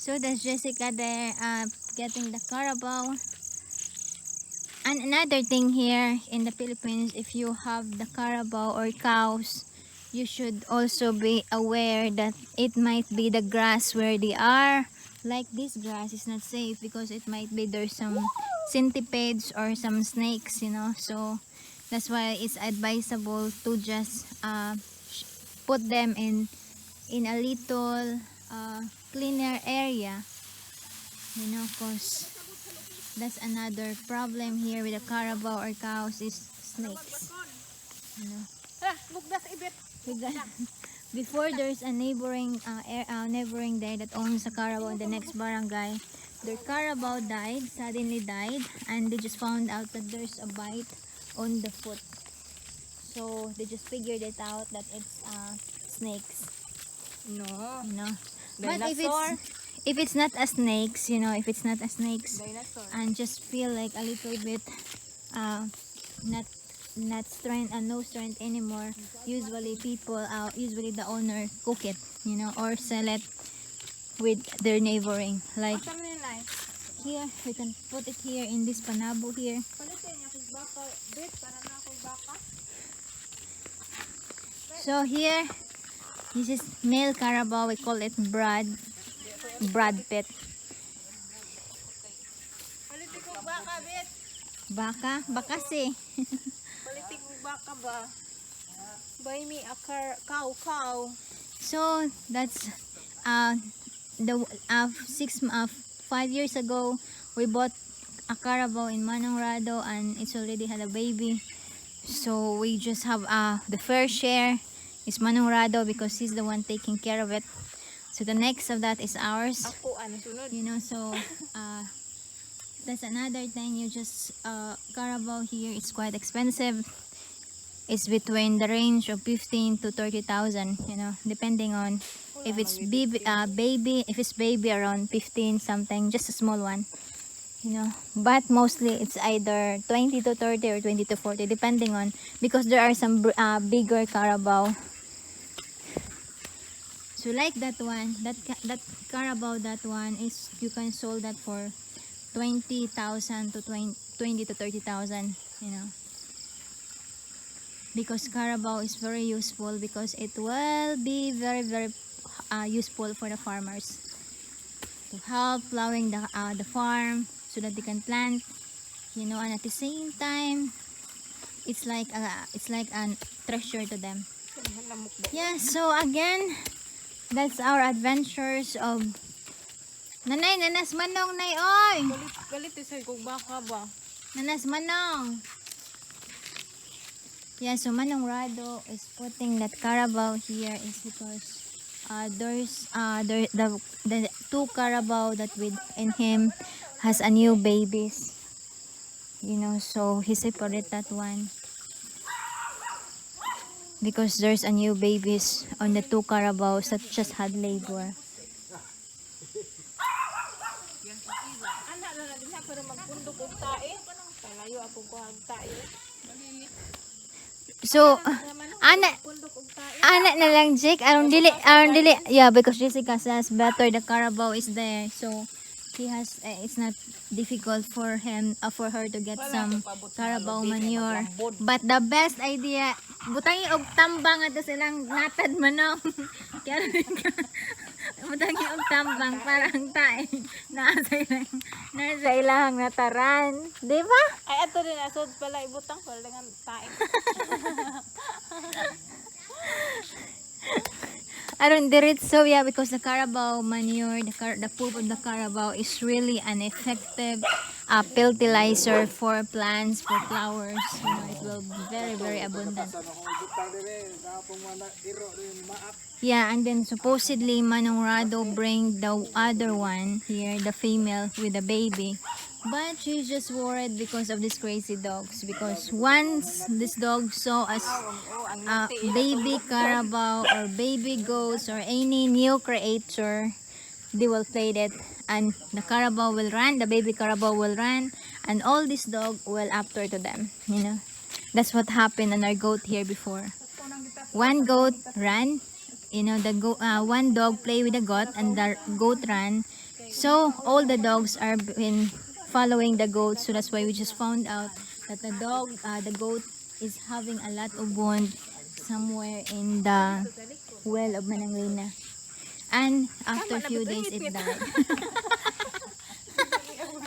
So that's Jessica there getting the Carabao. And another thing here in the Philippines, if you have the Carabao or cows, you should also be aware that it might be the grass where they are. Like this grass is not safe because it might be there's some centipedes or some snakes, you know. So that's why it's advisable to just put them in a little cleaner area, you know, cause that's another problem here with the Carabao or cows is snakes, you know. Before there's a neighboring neighboring there that owns a Carabao in the next barangay. Their Carabao died, suddenly died, and they just found out that there's a bite on the foot. So they just figured it out that it's snakes. No. You know. Dinosaur. But if it's not a snakes, you know, if it's not a snakes, Dinosaur. and just feel like a little bit not strength and no strength anymore, usually usually the owner cook it, you know, or sell it with their neighboring. Like here, we can put it here in this panabo here. So here, this is male Carabao. We call it Brad Pitt. Baka si. Palitik mo baka ba? Buy me a cow. So that's the 5 years ago we bought a Carabao in Manong Rado and it's already had a baby. So we just have the first share is Manong Rado because he's the one taking care of it. So the next of that is ours. Ako ano sunod? You know, so that's another thing. You just Carabao here is quite expensive. It's between the range of 15 to 30,000, you know, depending on if it's baby, if it's baby around 15 something, just a small one, you know. But mostly it's either 20 to 30 or 20 to 40 depending on, because there are some bigger Carabao. So like that one, that Carabao, that one is, you can sold that for 20,000 to 20 to 30,000, you know. Because Carabao is very useful, because it will be very useful for the farmers to help plowing the farm so that they can plant, you know, and at the same time it's like a treasure to them. Yeah, so again, that's our adventures of Nanay, nanas manong nay oy. Galit sa kog baka ba? Nanas manong. Yeah, so Manong Rado is putting that Carabao here is because there's the two Carabao that in him has a new babies, you know, so he separate that one because there's a new babies on the two Carabaos that just had labor. Anak na din pero magpundok og tae. Palayo ako ko ang tae. So, anak na lang, Jake. Aron dili. Yeah, because Jessica says better the Carabao is there. So, he has, it's not difficult for her to get some Carabao manure. But the best idea, butangi og tambang ato silang natad manong. Kaya butangi og tambang para ang tae nasa ilang nataran. Di ba? Ay ato din asod pala ibutang pala dengan tae. Aron diretso, yeah, because the Carabao manure, the poop of the Carabao is really an effective fertilizer for plants, for flowers. You know, it will be very abundant. Yeah, and then supposedly Manong Rado bring the other one here, the female with the baby. But she's just worried because of these crazy dogs. Because once this dog saw us baby Carabao or baby goats or any new creature, they will play it, and the Carabao will run, the baby Carabao will run, and all this dog will after to them. You know, that's what happened on our goat here before. One goat ran, you know, one dog play with the goat and the goat ran. So all the dogs are been following the goat. So that's why we just found out that the goat is having a lot of wound somewhere in the well of Mananglina. And after a few days, it died.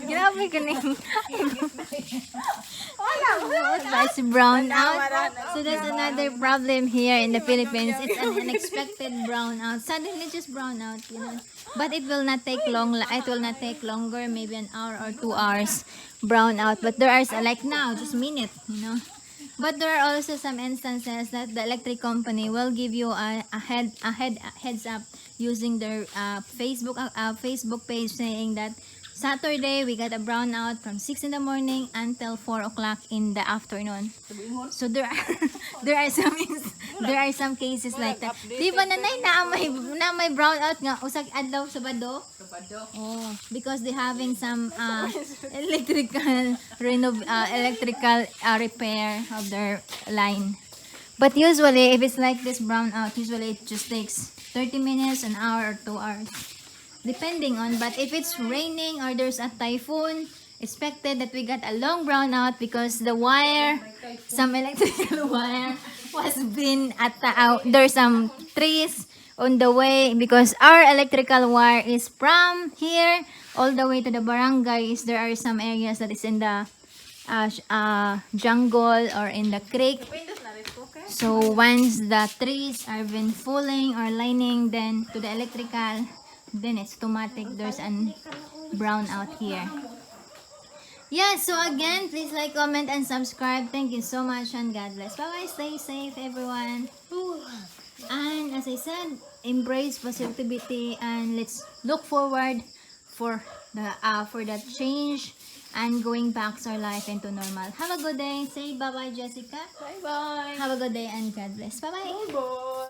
Grabe ka na. It's brown out. So that's another problem here in the Philippines. It's an unexpected brown out. Suddenly just brown out, you know. But it will not take long. It will not take longer, maybe an hour or 2 hours brown out. But there are like now, just minute, you know. But there are also some instances that the electric company will give you a heads up using their Facebook page saying that Saturday we got a brownout from 6 in the morning until 4 o'clock in the afternoon. So there are there are some cases like that. Di ba nanay na may brownout nga usag adlaw Sabado? Oh, because they having some electrical repair of their line. But usually if it's like this brownout, usually it just takes 30 minutes, an hour or 2 hours. Depending on, but if it's raining or there's a typhoon, expected that we got a long brownout because the wire, some electrical wire was been at there's some trees on the way because our electrical wire is from here all the way to the barangays. There are some areas that is in the jungle or in the creek. So once the trees are been falling or lining then to the electrical, then it's automatic there's an brown out here. Yeah, so again, please like, comment, and subscribe. Thank you so much and God bless. Bye bye, stay safe everyone. And as I said, embrace positivity and let's look forward for the change and going back our life into normal. Have a good day. Say bye bye, Jessica. Bye bye. Have a good day and God bless. Bye bye. Bye.